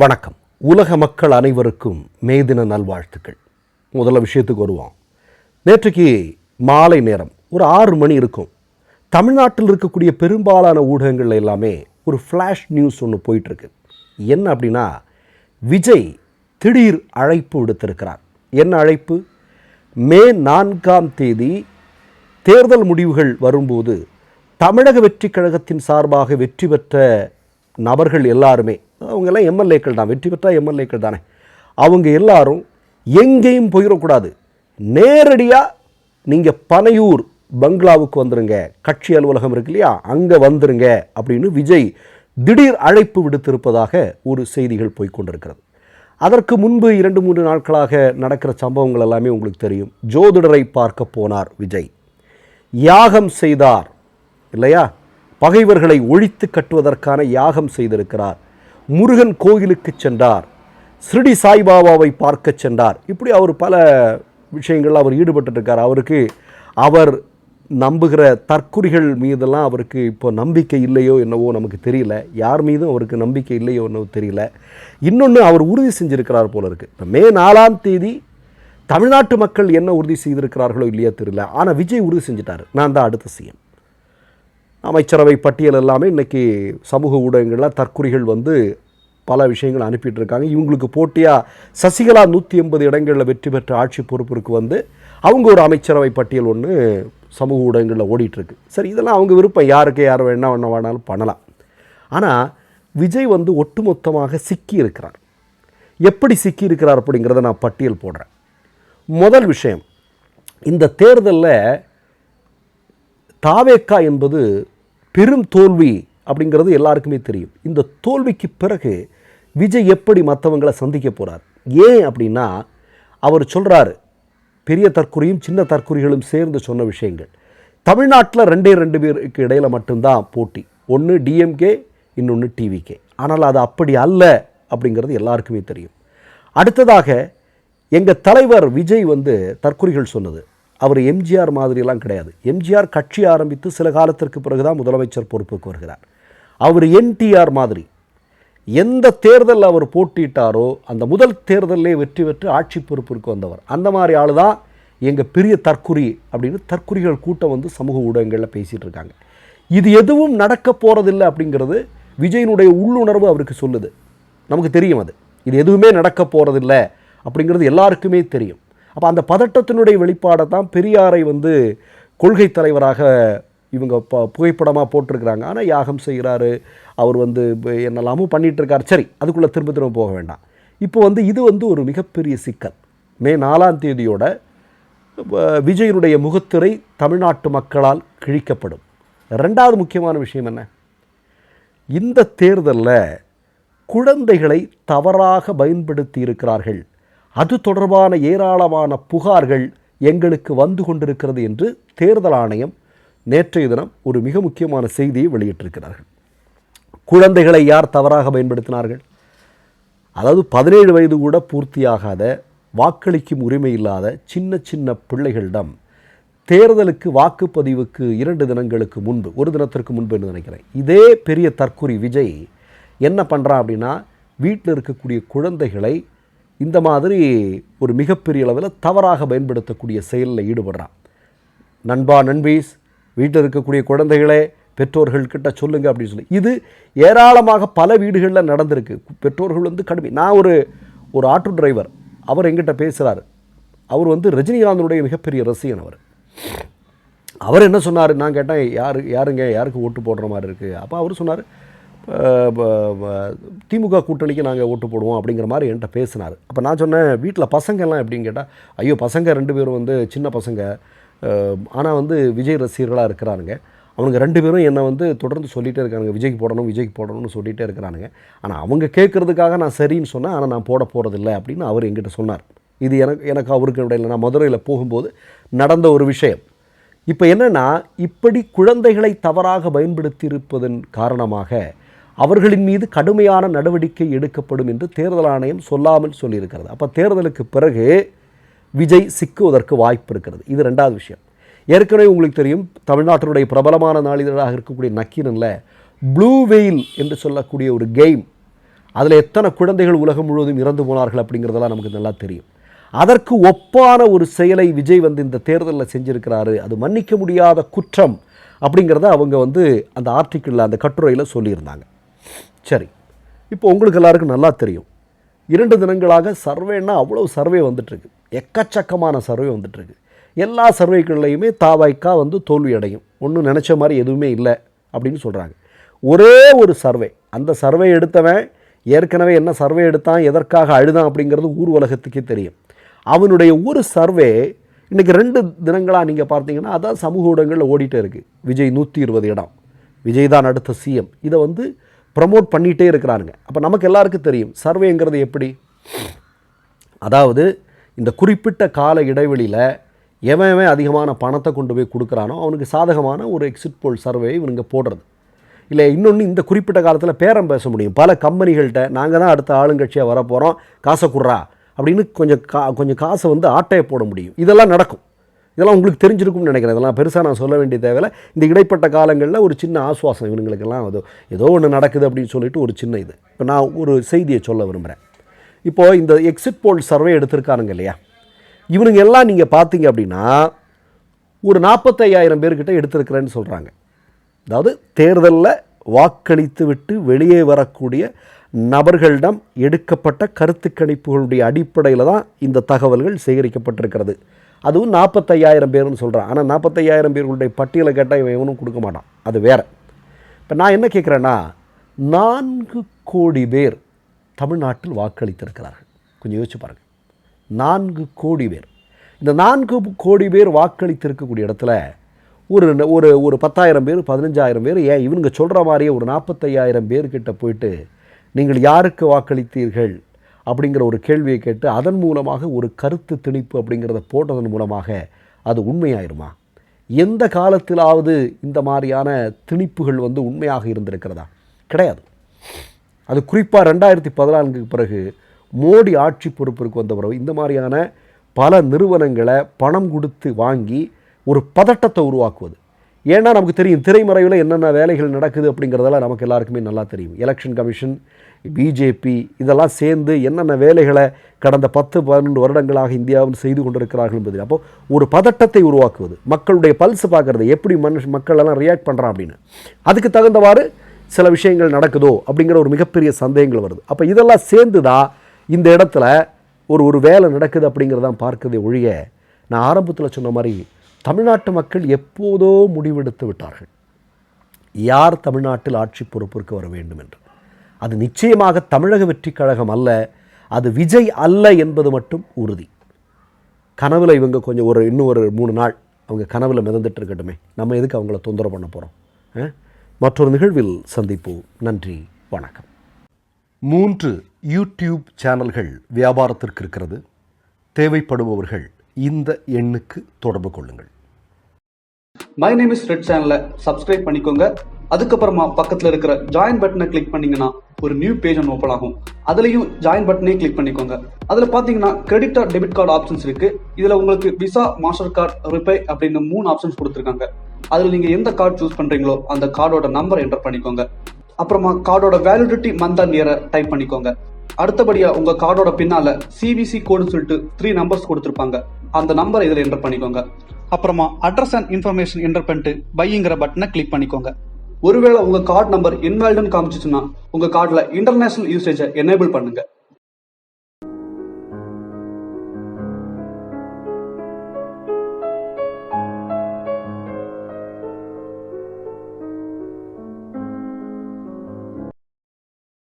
வணக்கம். உலக மக்கள் அனைவருக்கும் மே தின நல்வாழ்த்துக்கள். முதல்ல விஷயத்துக்கு வருவோம். நேற்றைக்கு மாலை நேரம் ஒரு 6 மணி இருக்கும். தமிழ்நாட்டில் இருக்கக்கூடிய பெரும்பாலான ஊடகங்கள் எல்லாமே ஒரு ஃப்ளாஷ் நியூஸ் ஒன்று போயிட்டுருக்கு. என்ன அப்படின்னா, விஜய் திடீர் அழைப்பு விடுத்திருக்கிறார். என்ன அழைப்பு? மே 4ஆம் தேதி தேர்தல் முடிவுகள் வரும்போது தமிழக வெற்றி கழகத்தின் சார்பாக வெற்றி பெற்ற நபர்கள் எல்லாருமே, அவங்க எல்லாம் எம்எல்ஏக்கள் தான், வெற்றி பெற்ற எம்எல்ஏக்கள் தானே, அவங்க எல்லாரும் எங்கேயும் போயிடக்கூடாது, நேரடியாக நீங்கள் பனையூர் பங்களாவுக்கு வந்துருங்க, கட்சி அலுவலகம் இருக்கு இல்லையா, அங்கே வந்துருங்க அப்படின்னு விஜய் திடீர் அழைப்பு விடுத்திருப்பதாக ஒரு செய்திகள் போய்கொண்டிருக்கிறது. அதற்கு முன்பு 2-3 நாட்களாக நடக்கிற சம்பவங்கள் எல்லாமே உங்களுக்கு தெரியும். ஜோதிடரை பார்க்க போனார் விஜய், யாகம் செய்தார் இல்லையா, பகைவர்களை ஒழித்து கட்டுவதற்கான யாகம் செய்திருக்கிறார். முருகன் கோயிலுக்கு சென்றார், ஸ்ரீடி சாய்பாபாவை பார்க்க சென்றார். இப்படி அவர் பல விஷயங்கள் அவர் ஈடுபட்டுருக்கார். அவருக்கு அவர் நம்புகிற தற்குறிகள் மீதெல்லாம் அவருக்கு இப்போ நம்பிக்கை இல்லையோ என்னவோ நமக்கு தெரியல. யார் மீதும் அவருக்கு நம்பிக்கை இல்லையோ என்னவோ தெரியல. இன்னொன்று அவர் உறுதி செஞ்சிருக்கிறார் போல இருக்குது. இப்போ மே 4ஆம் தேதி தமிழ்நாட்டு மக்கள் என்ன உறுதி செய்திருக்கிறார்களோ இல்லையா தெரியல, ஆனால் விஜய் உறுதி செஞ்சிட்டார், நான் தான் அடுத்த சிஎம். அமைச்சரவை பட்டியல் எல்லாமே இன்றைக்கி சமூக ஊடகங்களில் தற்குறிகள் வந்து பல விஷயங்கள் அனுப்பிட்டு இருக்காங்க. இவங்களுக்கு போட்டியாக சசிகலா 180 இடங்களில் வெற்றி பெற்ற ஆட்சி பொறுப்பிற்கு வந்து அவங்க ஒரு அமைச்சரவை பட்டியல் ஒன்று சமூக ஊடகங்களில் ஓடிட்டுருக்கு. சரி, இதெல்லாம் அவங்க விருப்பம், யாருக்கு யார் வேணாலும் பண்ணலாம். ஆனால் விஜய் வந்து ஒட்டுமொத்தமாக சிக்கி இருக்கிறார். எப்படி சிக்கி இருக்கிறார் அப்படிங்கிறத நான் பட்டியல் போடுறேன். முதல் விஷயம், இந்த தேர்தலில் தாவேக்கா என்பது பெரும் தோல்வி அப்படிங்கிறது எல்லாருக்குமே தெரியும். இந்த தோல்விக்கு பிறகு விஜய் எப்படி மற்றவங்களை சந்திக்க போகிறார்? ஏன் அப்படின்னா, அவர் சொல்கிறாரு, பெரிய தற்குறியும் சின்ன தற்குறிகளும் சேர்ந்து சொன்ன விஷயங்கள். தமிழ்நாட்டில் 2 பேருக்கு இடையில் மட்டும்தான் போட்டி, ஒன்று டிஎம்கே, இன்னொன்று டிவிகே. ஆனால் அது அப்படி அல்ல அப்படிங்கிறது எல்லாருக்குமே தெரியும். அடுத்ததாக எங்கள் தலைவர் விஜய் வந்து தற்குறிகள் சொன்னது, அவர் எம்ஜிஆர் மாதிரியெல்லாம் கிடையாது. எம்ஜிஆர் கட்சி ஆரம்பித்து சில காலத்திற்கு பிறகு தான் முதலமைச்சர் பொறுப்புக்கு வருகிறார். அவர் என்டிஆர் மாதிரி எந்த தேர்தலில் அவர் போட்டிட்டாரோ அந்த முதல் தேர்தலே வெற்றி பெற்று ஆட்சி பொறுப்பிற்கு வந்தவர். அந்த மாதிரி ஆள் தான் எங்கள் பெரிய தற்குறி அப்படின்னு தற்குறிகள் கூட்டம் வந்து சமூக ஊடகங்களில் பேசிகிட்டு இருக்காங்க. இது எதுவும் நடக்க போகிறதில்லை அப்படிங்கிறது விஜயனுடைய உள்ளுணர்வு அவருக்கு சொல்லுது. நமக்கு தெரியும் இது எதுவுமே நடக்க போகிறதில்லை அப்படிங்கிறது எல்லாருக்குமே தெரியும். அப்போ அந்த பதட்டத்தினுடைய வெளிப்பாடை தான் பெரியாரை வந்து கொள்கை தலைவராக இவங்க புகைப்படமாக போட்டிருக்கிறாங்க. ஆனால் யாகம் செய்கிறாரு, அவர் வந்து என்னெல்லாமும் பண்ணிகிட்ருக்கார். சரி, அதுக்குள்ளே திரும்ப போக வேண்டாம். இப்போ வந்து இது வந்து ஒரு மிகப்பெரிய சிக்கல். மே 4ஆம் தேதியோட விஜயனுடைய முகத்திரை தமிழ்நாட்டு மக்களால் கிழிக்கப்படும். 2வது முக்கியமான விஷயம் என்ன, இந்த தேர்தலில் குழந்தைகளை தவறாக பயன்படுத்தி இருக்கிறார்கள், அது தொடர்பான ஏராளமான புகார்கள் எங்களுக்கு வந்து கொண்டிருக்கிறது என்று தேர்தல் ஆணையம் நேற்றைய தினம் ஒரு மிக முக்கியமான செய்தியை வெளியிட்டிருக்கிறார்கள். குழந்தைகளை யார் தவறாக பயன்படுத்தினார்கள்? அதாவது 17 வயது கூட பூர்த்தியாகாத, வாக்களிக்கும் உரிமை இல்லாத சின்ன பிள்ளைகளிடம் தேர்தலுக்கு வாக்குப்பதிவுக்கு 2 தினங்களுக்கு முன்பு, ஒரு தினத்திற்கு முன்பு என்று நினைக்கிறேன், இதே பெரிய தற்குறி விஜய் என்ன பண்ணுறான் அப்படின்னா, வீட்டில் இருக்கக்கூடிய குழந்தைகளை இந்த மாதிரி ஒரு மிகப்பெரிய அளவில் தவறாக பயன்படுத்தக்கூடிய செயலில் ஈடுபடுறான். நண்பா, நண்பீஸ், வீட்டில் இருக்கக்கூடிய குழந்தைகளே பெற்றோர்கள்கிட்ட சொல்லுங்கள் அப்படின்னு சொல்லி இது ஏராளமாக பல வீடுகளில் நடந்திருக்கு. பெற்றோர்கள் வந்து கடுமை. நான் ஒரு ஆட்டோ டிரைவர், அவர் எங்கிட்ட பேசுகிறார். அவர் வந்து ரஜினிகாந்தனுடைய மிகப்பெரிய ரசிகன். அவர் என்ன சொன்னார், நான் கேட்டேன், யாருக்கு ஓட்டு போடுற மாதிரி இருக்குது? அப்போ அவர் சொன்னார், திமுக கூட்டணிக்கு நாங்கள் ஓட்டு போடுவோம் அப்படிங்கிற மாதிரி என்கிட்ட பேசினார். அப்போ நான் சொன்னேன், வீட்டில் பசங்கள்லாம் எப்படின்னு கேட்டால், ஐயோ பசங்க 2 பேரும் வந்து சின்ன பசங்க, ஆனால் வந்து விஜய் ரசிகர்களாக இருக்கிறானுங்க. அவனுங்க 2 பேரும் என்னை வந்து தொடர்ந்து சொல்லிகிட்டே இருக்கானுங்க, விஜய்க்கு போடணும்னு சொல்லிகிட்டே இருக்கிறானுங்க. ஆனால் அவங்க கேட்குறதுக்காக நான் சரின்னு சொன்னேன், ஆனால் நான் போட போகிறதில்லை அப்படின்னு அவர் என்கிட்ட சொன்னார். இது எனக்கு அவருக்கு இடையில் நான் மதுரையில் போகும்போது நடந்த ஒரு விஷயம். இப்போ என்னென்னா, இப்படி குழந்தைகளை தவறாக பயன்படுத்தி இருப்பதன் காரணமாக அவர்களின் மீது கடுமையான நடவடிக்கை எடுக்கப்படும் என்று தேர்தல் ஆணையம் சொல்லாமல் சொல்லியிருக்கிறது. அப்போ தேர்தலுக்கு பிறகு விஜய் சிக்குவதற்கு வாய்ப்பு இருக்கிறது. இது 2வது விஷயம். ஏற்கனவே உங்களுக்கு தெரியும், தமிழ்நாட்டினுடைய பிரபலமான நாளிதழாக இருக்கக்கூடிய நக்கீரனில் ப்ளூ வெயில் என்று சொல்லக்கூடிய ஒரு கேம், அதில் எத்தனை குழந்தைகள் உலகம் முழுவதும் இறந்து போனார்கள் அப்படிங்கிறதெல்லாம் நமக்கு நல்லா தெரியும். அதற்கு ஒப்பான ஒரு செயலை விஜய் இந்த தேர்தலில் செஞ்சிருக்கிறாரு. அது மன்னிக்க முடியாத குற்றம் அப்படிங்கிறத அவங்க அந்த ஆர்டிக்கிளில் அந்த கட்டுரையில் சொல்லியிருந்தாங்க. சரி, இப்போ உங்களுக்கு எல்லாருக்கும் நல்லா தெரியும், 2 தினங்களாக சர்வேன்னா அவ்வளோ சர்வே வந்துட்டுருக்கு, எக்கச்சக்கமான சர்வே வந்துட்டுருக்கு. எல்லா சர்வேக்கள்லையுமே தாவைக்கா தோல்வி அடையும், ஒன்றும் நினச்ச மாதிரி எதுவுமே இல்லை அப்படின்னு சொல்கிறாங்க. ஒரே ஒரு சர்வே, அந்த சர்வே எடுத்தவன் ஏற்கனவே என்ன சர்வே எடுத்தான், எதற்காக அழுதான் அப்படிங்கிறது ஊர் உலகத்துக்கே தெரியும். அவனுடைய ஒரு சர்வே இன்றைக்கி 2 தினங்களாக நீங்கள் பார்த்தீங்கன்னா அதான் சமூக ஊடகங்களில் ஓடிட்டே இருக்குது. விஜய் 120 இடம், விஜய் தான் அடுத்த சிஎம், இதை ப்ரமோட் பண்ணிகிட்டே இருக்கிறாருங்க. அப்போ நமக்கு எல்லாருக்கும் தெரியும் சர்வேங்கிறது எப்படி. அதாவது இந்த குறிப்பிட்ட கால இடைவெளியில் எவன் அதிகமான பணத்தை கொண்டு போய் கொடுக்குறானோ அவனுக்கு சாதகமான ஒரு எக்ஸிட் போல் சர்வே இவனுங்க போடுறது. இல்லை இன்னொன்று, இந்த குறிப்பிட்ட காலத்தில் பேரம் பேச முடியும் பல கம்பெனிகள்கிட்ட, நாங்கள் தான் அடுத்த ஆளுங்கட்சியாக வரப்போகிறோம், காசை குட்றா அப்படின்னு கொஞ்சம் காசை ஆட்டையை போட முடியும். இதெல்லாம் நடக்கும். இதெல்லாம் உங்களுக்கு தெரிஞ்சிருக்கும்னு நினைக்கிறேன். இதெல்லாம் பெருசாக நான் சொல்ல வேண்டிய தேவையில்லை. இந்த இடைப்பட்ட காலங்களில் ஒரு சின்ன ஆசுவாசம் இவங்களுக்கெல்லாம் ஏதோ ஒன்று நடக்குது அப்படின்னு சொல்லிட்டு ஒரு சின்ன இது. இப்போ நான் ஒரு செய்தியை சொல்ல விரும்புகிறேன். இப்போது இந்த எக்ஸிட் போல் சர்வே எடுத்திருக்கானுங்க இல்லையா, இவனுங்க எல்லாம் நீங்கள் பார்த்தீங்க அப்படின்னா ஒரு 45,000 பேர்கிட்ட எடுத்திருக்கிறேன்னு சொல்கிறாங்க. அதாவது தேர்தலில் வாக்களித்து விட்டு வெளியே வரக்கூடிய நபர்களிடம் எடுக்கப்பட்ட கருத்து கணிப்புகளுடைய அடிப்படையில் தான் இந்த தகவல்கள் சேகரிக்கப்பட்டிருக்கிறது. அதுவும் 45,000 பேர்னு சொல்கிறான். ஆனால் 45,000 பேர்களுடைய பட்டியலை கேட்டால் இவன் எவனும் கொடுக்க மாட்டான், அது வேறு. இப்போ நான் என்ன கேட்குறேன்னா, 4 கோடி பேர் தமிழ்நாட்டில் வாக்களித்திருக்கிறார்கள். கொஞ்சம் யோசிச்சு பாருங்கள், 4 கோடி பேர். இந்த 4 கோடி பேர் வாக்களித்திருக்கக்கூடிய இடத்துல ஒரு ஒரு ஒரு 10,000 பேர் 15,000 பேர், ஏன் இவனுங்க சொல்கிற மாதிரியே ஒரு 45,000 பேர்கிட்ட போயிட்டு நீங்கள் யாருக்கு வாக்களித்தீர்கள் அப்படிங்கிற ஒரு கேள்வியை கேட்டு அதன் மூலமாக ஒரு கருத்து திணிப்பு அப்படிங்கிறத போட்டதன் மூலமாக அது உண்மையாயிருமா? எந்த காலத்திலாவது இந்த மாதிரியான திணிப்புகள் உண்மையாக இருந்திருக்கிறதா? கிடையாது. அது குறிப்பாக 2014 பிறகு மோடி ஆட்சி பொறுப்பிற்கு வந்த பிறகு இந்த மாதிரியான பல நிறுவனங்களை பணம் கொடுத்து வாங்கி ஒரு பதட்டத்தை உருவாக்குவது. ஏன்னா நமக்கு தெரியும் திரைமறைவில் என்னென்ன வேலைகள் நடக்குது அப்படிங்கிறதெல்லாம் நமக்கு எல்லாருக்குமே நல்லா தெரியும். எலெக்ஷன் கமிஷன், பிஜேபி இதெல்லாம் சேர்ந்து என்னென்ன வேலைகளை கடந்த 10-12 வருடங்களாக இந்தியாவில் செய்து கொண்டிருக்கிறார்கள் என்பது. அப்போது ஒரு பதட்டத்தை உருவாக்குவது, மக்களுடைய பல்ஸ் பார்க்குறது, எப்படி மக்கள் எல்லாம் ரியாக்ட் பண்ணுறான் அப்படின்னு, அதுக்கு தகுந்தவாறு சில விஷயங்கள் நடக்குதோ அப்படிங்கிற ஒரு மிகப்பெரிய சந்தேகங்கள் வருது. அப்போ இதெல்லாம் சேர்ந்து தான் இந்த இடத்துல ஒரு வேலை நடக்குது அப்படிங்கிறதான் பார்க்கறதை ஒழிய, நான் ஆரம்பத்தில் சொன்ன மாதிரி தமிழ்நாட்டு மக்கள் எப்போதோ முடிவெடுத்து விட்டார்கள் யார் தமிழ்நாட்டில் ஆட்சி பொறுப்பிற்கு வர வேண்டும் என்று. அது நிச்சயமாக தமிழக வெற்றி கழகம் அல்ல, அது விஜய் அல்ல என்பது மட்டும் உறுதி. கனவில் இவங்க கொஞ்சம் இன்னும் ஒரு 3 நாள் அவங்க கனவில் மிதந்துட்டு இருக்கட்டுமே, நம்ம எதுக்கு அவங்கள தொந்தரவு பண்ண போகிறோம்? மற்றொரு நிகழ்வில் சந்திப்போம். நன்றி, வணக்கம். 3 யூடியூப் சேனல்கள் வியாபாரத்திற்கு இருக்கிறது. தேவைப்படுபவர்கள் இந்த எண்ணுக்கு தொடர்பு கொள்ளுங்கள். மை நேம் இஸ் ரெட் சேனலை சப்ஸ்கிரைப் பண்ணிக்கோங்க. அதுக்கப்புறமா பக்கத்தில் இருக்கிற ஜாயின் பட்டனை கிளிக் பண்ணீங்கன்னா ஒரு நியூ பேஜ் ஒன்று ஓப்பன் ஆகும். அதுலேயும் ஜாயின் பட்டனே கிளிக் பண்ணிக்கோங்க. அதில் பார்த்தீங்கன்னா credit R debit card options இருக்கு. இதில் உங்களுக்கு விசா, மாஸ்டர் கார்டு, ரிப்பே அப்படின்னு 3 ஆப்ஷன்ஸ் கொடுத்துருக்காங்க. அதில் நீங்கள் எந்த கார்டு சூஸ் பண்ணுறீங்களோ அந்த கார்டோட நம்பர் என்டர் பண்ணிக்கோங்க. அப்புறமா கார்டோட வேலிடிட்டி மந்த் அண்ட் இயரை டைப் பண்ணிக்கோங்க. அடுத்தபடியா உங்க கார்டோட பின்னால சிவிசி கோடுன்னு சொல்லிட்டு 3 நம்பர்ஸ் கொடுத்துருப்பாங்க. அந்த நம்பரை இதில் என்டர் பண்ணிக்கோங்க. அப்புறமா அட்ரஸ் அண்ட் இன்ஃபர்மேஷன் என்டர் பண்ணிட்டு பைங்கிற பட்டனை கிளிக் பண்ணிக்கோங்க. ஒருவேளை உங்க கார்டு நம்பர் இன்வாலிட்னு காமிச்சிச்சுன்னா உங்க கார்டுல இன்டர்நேஷனல் யூசேஜை எனேபிள் பண்ணுங்க.